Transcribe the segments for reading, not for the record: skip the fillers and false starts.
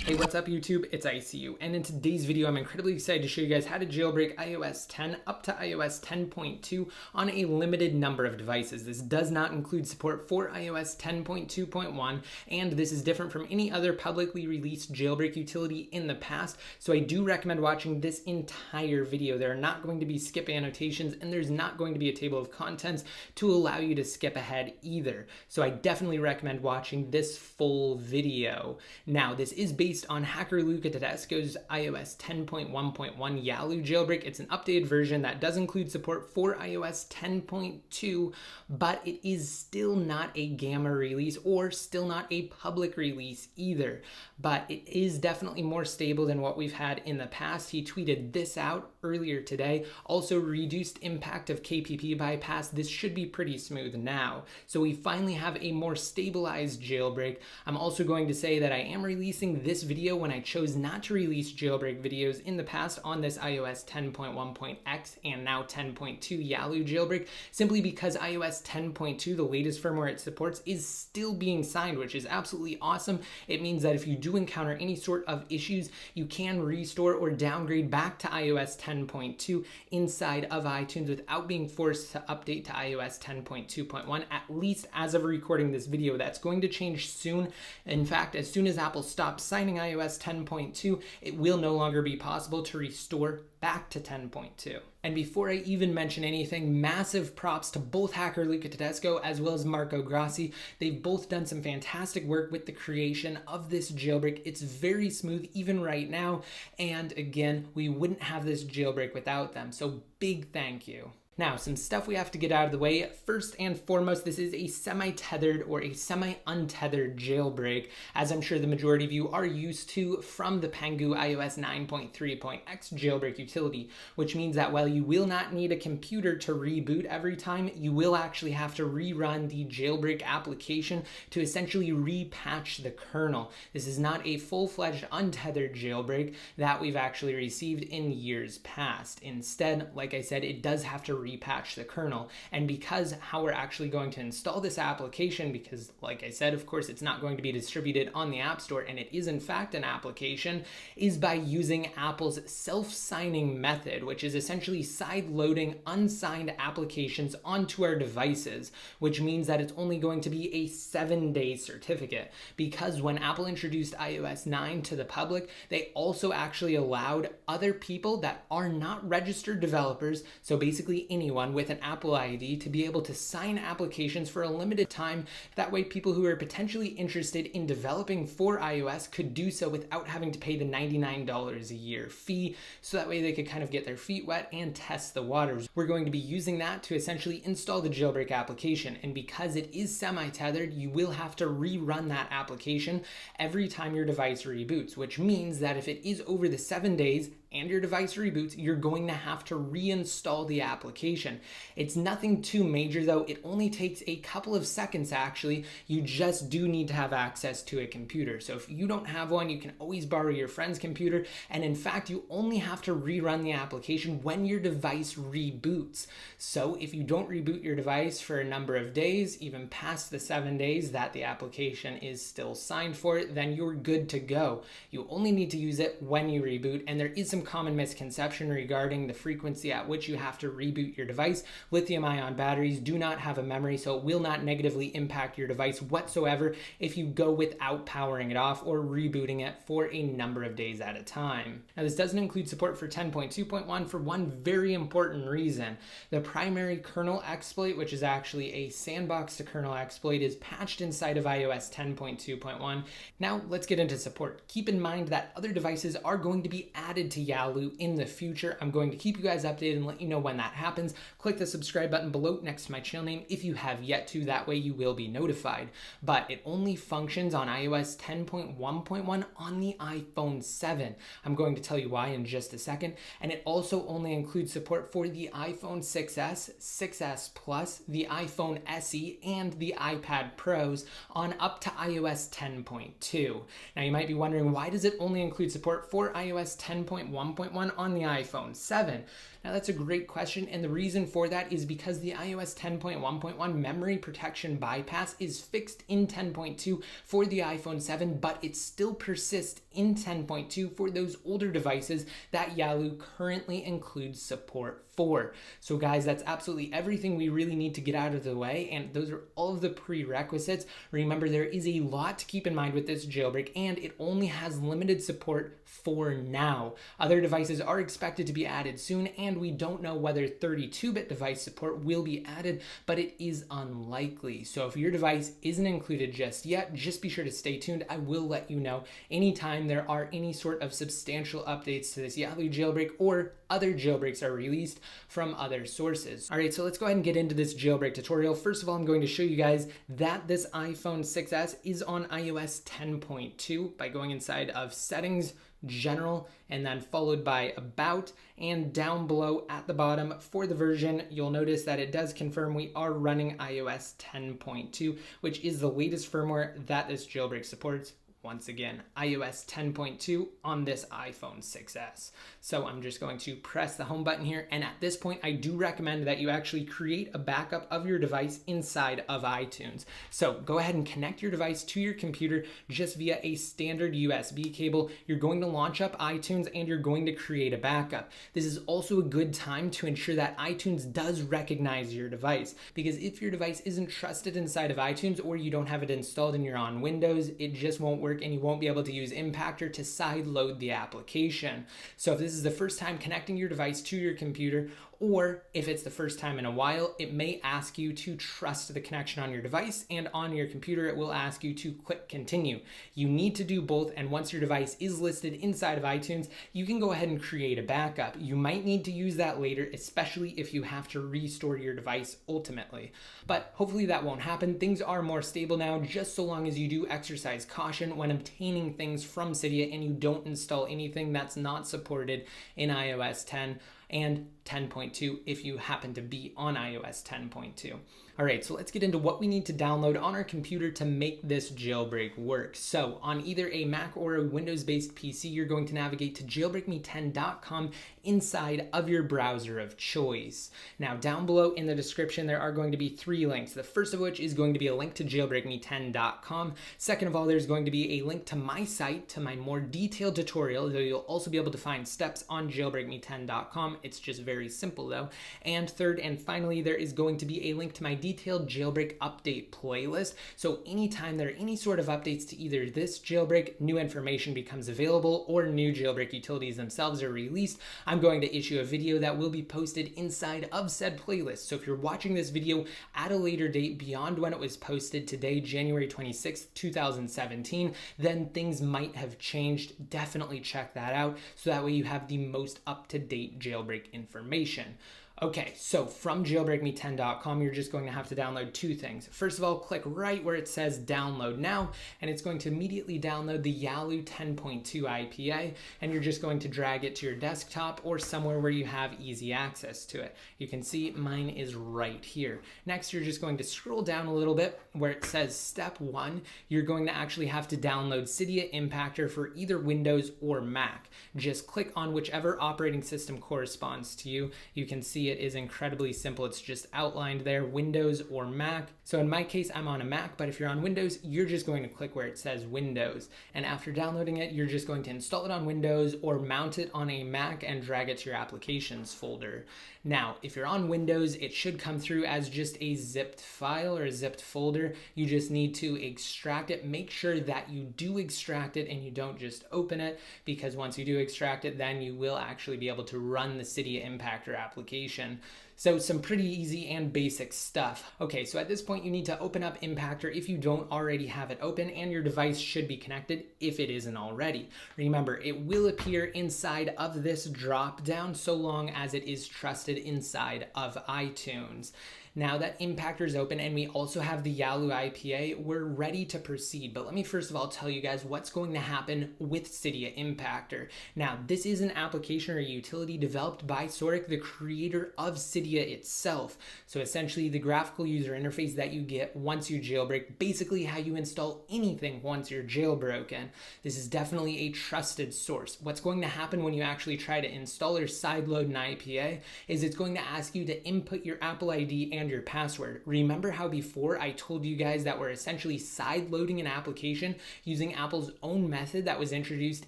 Hey, what's up YouTube? It's ICU, and in today's video I'm incredibly excited to show you guys how to jailbreak iOS 10 up to iOS 10.2 on a limited number of devices. This does not include support for iOS 10.2.1, and this is different from any other publicly released jailbreak utility in the past, so I do recommend watching this entire video. There are not going to be skip annotations, and there's not going to be a table of contents to allow you to skip ahead either. So I definitely recommend watching this full video. Now, this is based on hacker Luca Tedesco's iOS 10.1.1 Yalu Jailbreak. It's an updated version that does include support for iOS 10.2, but it is still not a gamma release or still not a public release either. But it is definitely more stable than what we've had in the past. He tweeted this out earlier today. Also, reduced impact of KPP bypass. This should be pretty smooth now. So we finally have a more stabilized jailbreak. I'm also going to say that I am releasing this video when I chose not to release jailbreak videos in the past on this iOS 10.1.x and now 10.2 Yalu jailbreak, simply because iOS 10.2, the latest firmware it supports, is still being signed, which is absolutely awesome. It means that if you do encounter any sort of issues, you can restore or downgrade back to iOS 10.2 inside of iTunes without being forced to update to iOS 10.2.1, at least as of recording this video. That's going to change soon. In fact, as soon as Apple stops signing iOS 10.2, it will no longer be possible to restore back to 10.2. And before I even mention anything, massive props to both hacker Luca Tedesco as well as Marco Grassi. They've both done some fantastic work with the creation of this jailbreak. It's very smooth even right now, and again, we wouldn't have this jailbreak without them, so big thank you. Now, some stuff we have to get out of the way. First and foremost, this is a semi-tethered or a semi-untethered jailbreak, as I'm sure the majority of you are used to from the Pengu iOS 9.3.x jailbreak utility, which means that while you will not need a computer to reboot every time, you will actually have to rerun the jailbreak application to essentially repatch the kernel. This is not a full-fledged untethered jailbreak that we've actually received in years past. Instead, like I said, it does have to repatch the kernel. And because how we're actually going to install this application, because like I said, of course, it's not going to be distributed on the App Store, and it is in fact an application, is by using Apple's self-signing method, which is essentially side-loading unsigned applications onto our devices, which means that it's only going to be a 7-day certificate. Because when Apple introduced iOS 9 to the public, they also actually allowed other people that are not registered developers, so basically anyone with an Apple ID, to be able to sign applications for a limited time. That way people who are potentially interested in developing for iOS could do so without having to pay the $99 a year fee, so that way they could kind of get their feet wet and test the waters. We're going to be using that to essentially install the jailbreak application, and because it is semi-tethered, you will have to rerun that application every time your device reboots, which means that if it is over the 7 days and your device reboots, you're going to have to reinstall the application. It's nothing too major though. It only takes a couple of seconds actually. You just do need to have access to a computer. So if you don't have one, you can always borrow your friend's computer. And in fact, you only have to rerun the application when your device reboots. So if you don't reboot your device for a number of days, even past the 7 days that the application is still signed for, then you're good to go. You only need to use it when you reboot, and there is some common misconception regarding the frequency at which you have to reboot your device. Lithium-ion batteries do not have a memory, so it will not negatively impact your device whatsoever if you go without powering it off or rebooting it for a number of days at a time. Now, this doesn't include support for 10.2.1 for one very important reason. The primary kernel exploit, which is actually a sandbox to kernel exploit, is patched inside of iOS 10.2.1. Now, let's get into support. Keep in mind that other devices are going to be added to Yalu in the future. I'm going to keep you guys updated and let you know when that happens. Click the subscribe button below next to my channel name if you have yet to. That way you will be notified. But it only functions on iOS 10.1.1 on the iPhone 7. I'm going to tell you why in just a second. And it also only includes support for the iPhone 6s, 6s Plus, the iPhone SE, and the iPad Pros on up to iOS 10.2. Now you might be wondering, why does it only include support for iOS 10.1 10.1.1 on the iPhone 7? Now that's a great question, and the reason for that is because the iOS 10.1.1 memory protection bypass is fixed in 10.2 for the iPhone 7, but it still persists in 10.2 for those older devices that Yalu currently includes support for. So guys, that's absolutely everything we really need to get out of the way, and those are all of the prerequisites. Remember, there is a lot to keep in mind with this jailbreak, and it only has limited support for now. Other devices are expected to be added soon, and we don't know whether 32-bit device support will be added, but it is unlikely. So if your device isn't included just yet, just be sure to stay tuned. I will let you know anytime there are any sort of substantial updates to this Yalu jailbreak or other jailbreaks are released from other sources. All right, so let's go ahead and get into this jailbreak tutorial. First of all, I'm going to show you guys that this iPhone 6s is on iOS 10.2 by going inside of Settings, General, and then followed by About, and down below at the bottom for the version, you'll notice that it does confirm we are running iOS 10.2, which is the latest firmware that this jailbreak supports. Once again, iOS 10.2 on this iPhone 6s. So I'm just going to press the home button here, and at this point I do recommend that you actually create a backup of your device inside of iTunes. So go ahead and connect your device to your computer just via a standard USB cable. You're going to launch up iTunes and you're going to create a backup. This is also a good time to ensure that iTunes does recognize your device, because if your device isn't trusted inside of iTunes or you don't have it installed and you're on Windows, it just won't work and you won't be able to use Impactor to side load the application. So if this is the first time connecting your device to your computer, or if it's the first time in a while, it may ask you to trust the connection on your device, and on your computer it will ask you to click continue. You need to do both, and once your device is listed inside of iTunes, you can go ahead and create a backup. You might need to use that later, especially if you have to restore your device ultimately. But hopefully that won't happen. Things are more stable now, just so long as you do exercise caution when obtaining things from Cydia and you don't install anything that's not supported in iOS 10 and 10.2 if you happen to be on iOS 10.2. All right, so let's get into what we need to download on our computer to make this jailbreak work. So on either a Mac or a Windows-based PC, you're going to navigate to jailbreakme10.com inside of your browser of choice. Now down below in the description, there are going to be 3 links. The first of which is going to be a link to jailbreakme10.com. Second of all, there's going to be a link to my site, to my more detailed tutorial, though you'll also be able to find steps on jailbreakme10.com. It's just very simple though. And third and finally, there is going to be a link to my detailed jailbreak update playlist. So anytime there are any sort of updates to either this jailbreak, new information becomes available, or new jailbreak utilities themselves are released, I'm going to issue a video that will be posted inside of said playlist. So if you're watching this video at a later date beyond when it was posted today, January 26th, 2017, then things might have changed. Definitely check that out so that way you have the most up-to-date jailbreak information. Okay, so from jailbreakme10.com, you're just going to have to download 2 things. First of all, click right where it says download now, and it's going to immediately download the Yalu 10.2 IPA, and you're just going to drag it to your desktop or somewhere where you have easy access to it. You can see mine is right here. Next, you're just going to scroll down a little bit where it says step 1. You're going to actually have to download Cydia Impactor for either Windows or Mac. Just click on whichever operating system corresponds to you. You can see it is incredibly simple. It's just outlined there, Windows or Mac. So in my case, I'm on a Mac, but if you're on Windows, you're just going to click where it says Windows. And after downloading it, you're just going to install it on Windows or mount it on a Mac and drag it to your applications folder. Now, if you're on Windows, it should come through as just a zipped file or a zipped folder. You just need to extract it. Make sure that you do extract it and you don't just open it, because once you do extract it, then you will actually be able to run the Cydia Impactor application. So some pretty easy and basic stuff. Okay, so at this point you need to open up Impactor if you don't already have it open, and your device should be connected if it isn't already. Remember, it will appear inside of this drop down so long as it is trusted inside of iTunes. Now that Impactor is open and we also have the Yalu IPA, we're ready to proceed. But let me first of all tell you guys what's going to happen with Cydia Impactor. Now, this is an application or utility developed by Soric, the creator of Cydia itself. So essentially the graphical user interface that you get once you jailbreak, basically how you install anything once you're jailbroken. This is definitely a trusted source. What's going to happen when you actually try to install or sideload an IPA is it's going to ask you to input your Apple ID and your password. Remember how before I told you guys that we're essentially sideloading an application using Apple's own method that was introduced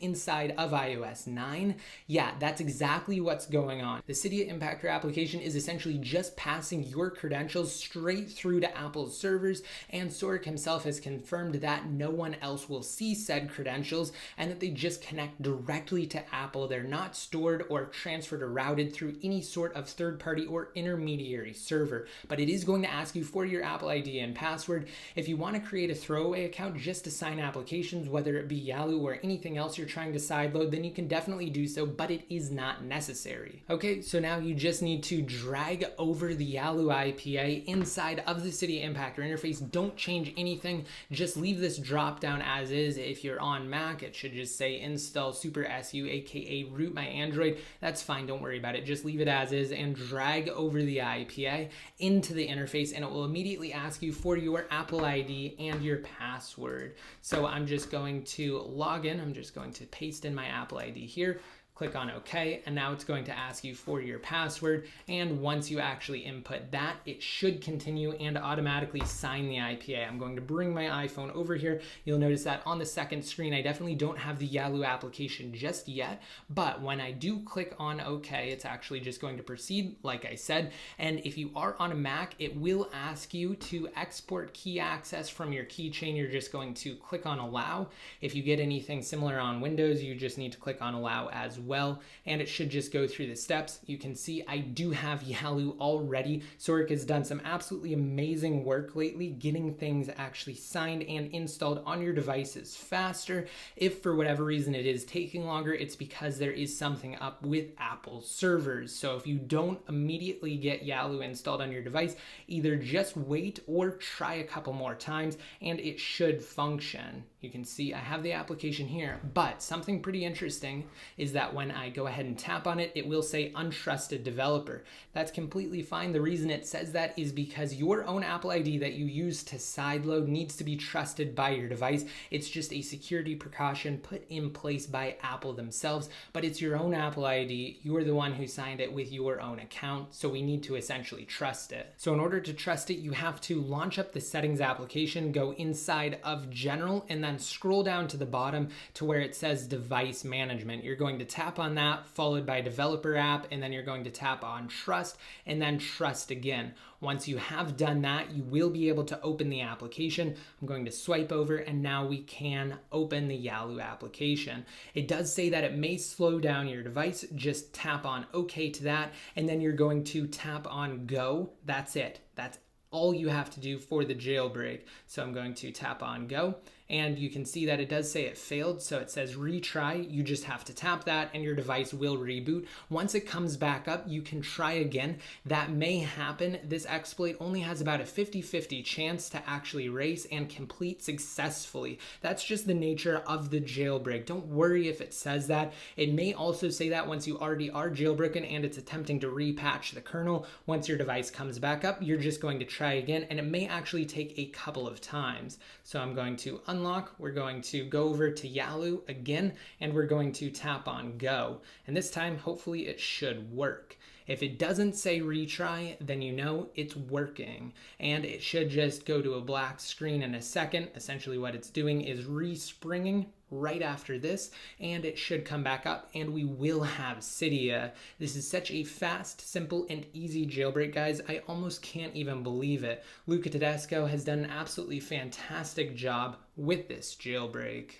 inside of iOS 9? Yeah, that's exactly what's going on. The Cydia Impactor application is essentially just passing your credentials straight through to Apple's servers, and Soric himself has confirmed that no one else will see said credentials and that they just connect directly to Apple. They're not stored or transferred or routed through any sort of third-party or intermediary server, but it is going to ask you for your Apple ID and password. If you want to create a throwaway account just to sign applications, whether it be Yalu or anything else you're trying to sideload, then you can definitely do so, but it is not necessary. Okay, so now you just need to drag over the Yalu IPA inside of the Cydia Impactor interface. Don't change anything, just leave this drop down as is. If you're on Mac, it should just say install super su, aka root my Android. That's fine, don't worry about it. Just leave it as is and drag over the IPA into the interface, and it will immediately ask you for your Apple ID and your password. So I'm just going to log in. I'm just going to paste in my Apple ID here. Click on OK, and now it's going to ask you for your password, and once you actually input that, it should continue and automatically sign the IPA. I'm going to bring my iPhone over here. You'll notice that on the second screen, I definitely don't have the Yalu application just yet, but when I do click on OK, it's actually just going to proceed, like I said, and if you are on a Mac, it will ask you to export key access from your keychain. You're just going to click on Allow. If you get anything similar on Windows, you just need to click on Allow as well, and it should just go through the steps. You can see I do have Yalu already. Soric has done some absolutely amazing work lately getting things actually signed and installed on your devices faster. If for whatever reason it is taking longer, it's because there is something up with Apple's servers. So if you don't immediately get Yalu installed on your device, either just wait or try a couple more times and it should function. You can see I have the application here, but something pretty interesting is that when I go ahead and tap on it, it will say untrusted developer. That's completely fine. The reason it says that is because your own Apple ID that you use to sideload needs to be trusted by your device. It's just a security precaution put in place by Apple themselves, but it's your own Apple ID. You're the one who signed it with your own account, so we need to essentially trust it. So in order to trust it, you have to launch up the settings application, go inside of general, and then scroll down to the bottom to where it says device management. You're going to tap on that, followed by developer app, and then you're going to tap on trust, and then trust again. Once you have done that, you will be able to open the application. I'm going to swipe over, and now we can open the Yalu application. It does say that it may slow down your device. Just tap on OK to that, and then you're going to tap on Go. That's it. That's all you have to do for the jailbreak. So I'm going to tap on Go, and you can see that it does say it failed, so it says retry. You just have to tap that and your device will reboot. Once it comes back up, you can try again. That may happen. This exploit only has about a 50-50 chance to actually race and complete successfully. That's just the nature of the jailbreak. Don't worry if it says that. It may also say that once you already are jailbroken and it's attempting to repatch the kernel. Once your device comes back up, you're just going to try again, and it may actually take a couple of times. So I'm going to unlock, we're going to go over to Yalu again, and we're going to tap on Go. And this time, hopefully it should work. If it doesn't say retry, then you know it's working, and it should just go to a black screen in a second. Essentially what it's doing is respringing right after this, and it should come back up, and we will have Cydia. This is such a fast, simple, and easy jailbreak, guys. I almost can't even believe it. Luca Tedesco has done an absolutely fantastic job with this jailbreak.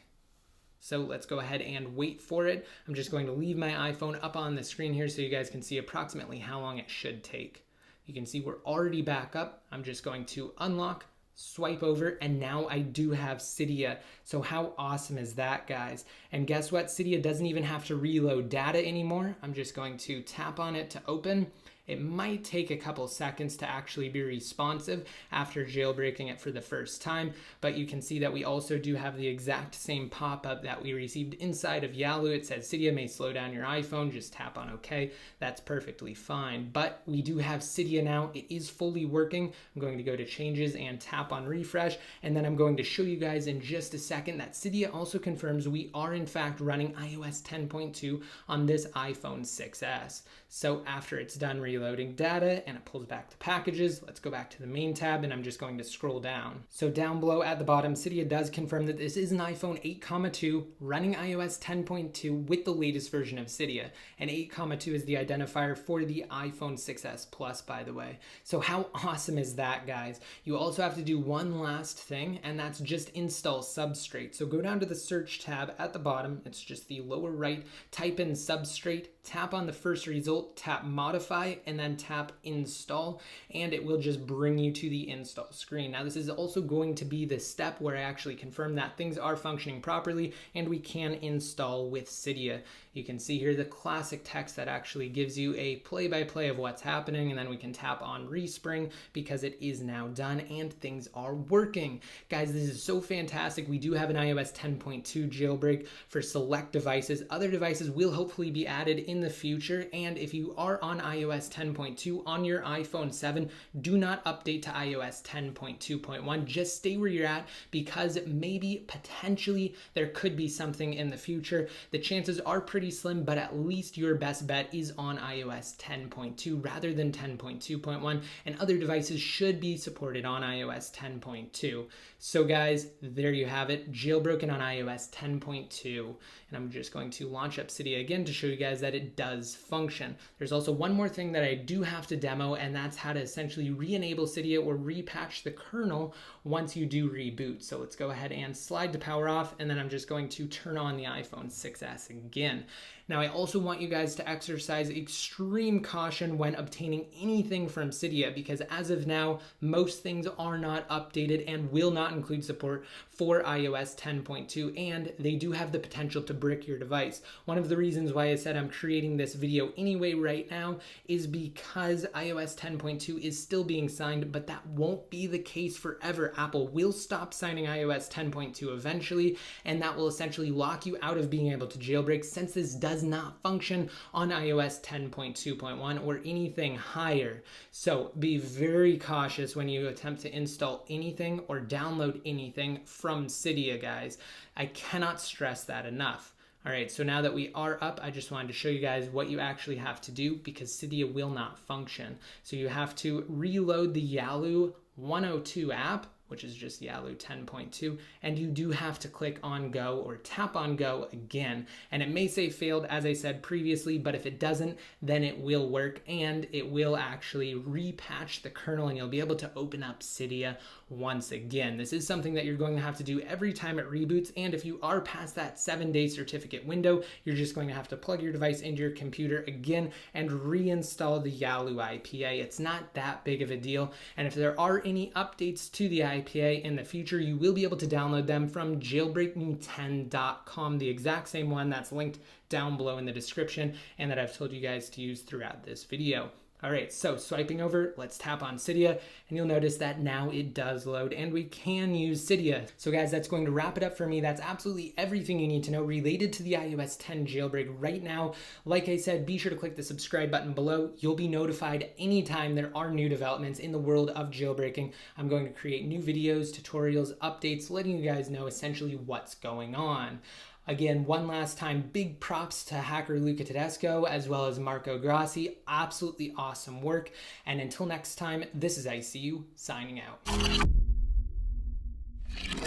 So let's go ahead and wait for it. I'm just going to leave my iPhone up on the screen here so you guys can see approximately how long it should take. You can see we're already back up. I'm just going to unlock, swipe over, and now I do have Cydia. So how awesome is that, guys? And guess what? Cydia doesn't even have to reload data anymore. I'm just going to tap on it to open, It might take a couple seconds to actually be responsive after jailbreaking it for the first time, but you can see that we also do have the exact same pop-up that we received inside of Yalu. It says Cydia may slow down your iPhone, just tap on OK. That's perfectly fine, but we do have Cydia now. It is fully working. I'm going to go to changes and tap on refresh, and then I'm going to show you guys in just a second that Cydia also confirms we are in fact running iOS 10.2 on this iPhone 6s. So after it's done reloading data and it pulls back the packages, let's go back to the main tab, and I'm just going to scroll down. So down below at the bottom, Cydia does confirm that this is an iPhone 8,2 running iOS 10.2 with the latest version of Cydia. And 8,2 is the identifier for the iPhone 6s Plus, by the way. So how awesome is that, guys? You also have to do one last thing, and that's just install Substrate. So go down to the search tab at the bottom. It's just the lower right. Type in Substrate, tap on the first result, tap modify, and then tap install, and it will just bring you to the install screen. Now this is also going to be the step where I actually confirm that things are functioning properly and we can install with Cydia. You can see here the classic text that actually gives you a play-by-play of what's happening, and then we can tap on respring because it is now done and things are working. Guys, this is so fantastic. We do have an iOS 10.2 jailbreak for select devices. Other devices will hopefully be added in the future, and if you are on iOS 10.2 on your iPhone 7, do not update to iOS 10.2.1. Just stay where you're at, because maybe potentially there could be something in the future. The chances are pretty slim, but at least your best bet is on iOS 10.2 rather than 10.2.1, and other devices should be supported on iOS 10.2. So guys, there you have it, jailbroken on iOS 10.2, and I'm just going to launch up Cydia again to show you guys that it does function. There's also one more thing that I do have to demo, and that's how to essentially re-enable Cydia or repatch the kernel once you do reboot. So let's go ahead and slide to power off, and then I'm just going to turn on the iPhone 6s again. Now, I also want you guys to exercise extreme caution when obtaining anything from Cydia, because as of now, most things are not updated and will not include support for iOS 10.2, and they do have the potential to brick your device. One of the reasons why I said I'm creating this video anyway right now is because iOS 10.2 is still being signed, but that won't be the case forever. Apple will stop signing iOS 10.2 eventually, and that will essentially lock you out of being able to jailbreak, since this does not function on iOS 10.2.1 or anything higher. So be very cautious when you attempt to install anything or download anything from Cydia, guys. I cannot stress that enough. All right, so now that we are up, I just wanted to show you guys what you actually have to do, because Cydia will not function. So you have to reload the Yalu 102 app, which is just Yalu 10.2, and you do have to click on go or tap on go again. And it may say failed, as I said previously, but if it doesn't, then it will work, and it will actually repatch the kernel, and you'll be able to open up Cydia once again. This is something that you're going to have to do every time it reboots, and if you are past that 7-day certificate window, you're just going to have to plug your device into your computer again and reinstall the Yalu IPA. It's not that big of a deal, and if there are any updates to the IPA in the future, you will be able to download them from jailbreakme10.com, the exact same one that's linked down below in the description and that I've told you guys to use throughout this video. All right, so swiping over, let's tap on Cydia, and you'll notice that now it does load and we can use Cydia. So guys, that's going to wrap it up for me. That's absolutely everything you need to know related to the iOS 10 jailbreak right now. Like I said, be sure to click the subscribe button below. You'll be notified anytime there are new developments in the world of jailbreaking. I'm going to create new videos, tutorials, updates, letting you guys know essentially what's going on. Again, one last time, big props to hacker Luca Tedesco as well as Marco Grassi. Absolutely awesome work. And until next time, this is ICU signing out.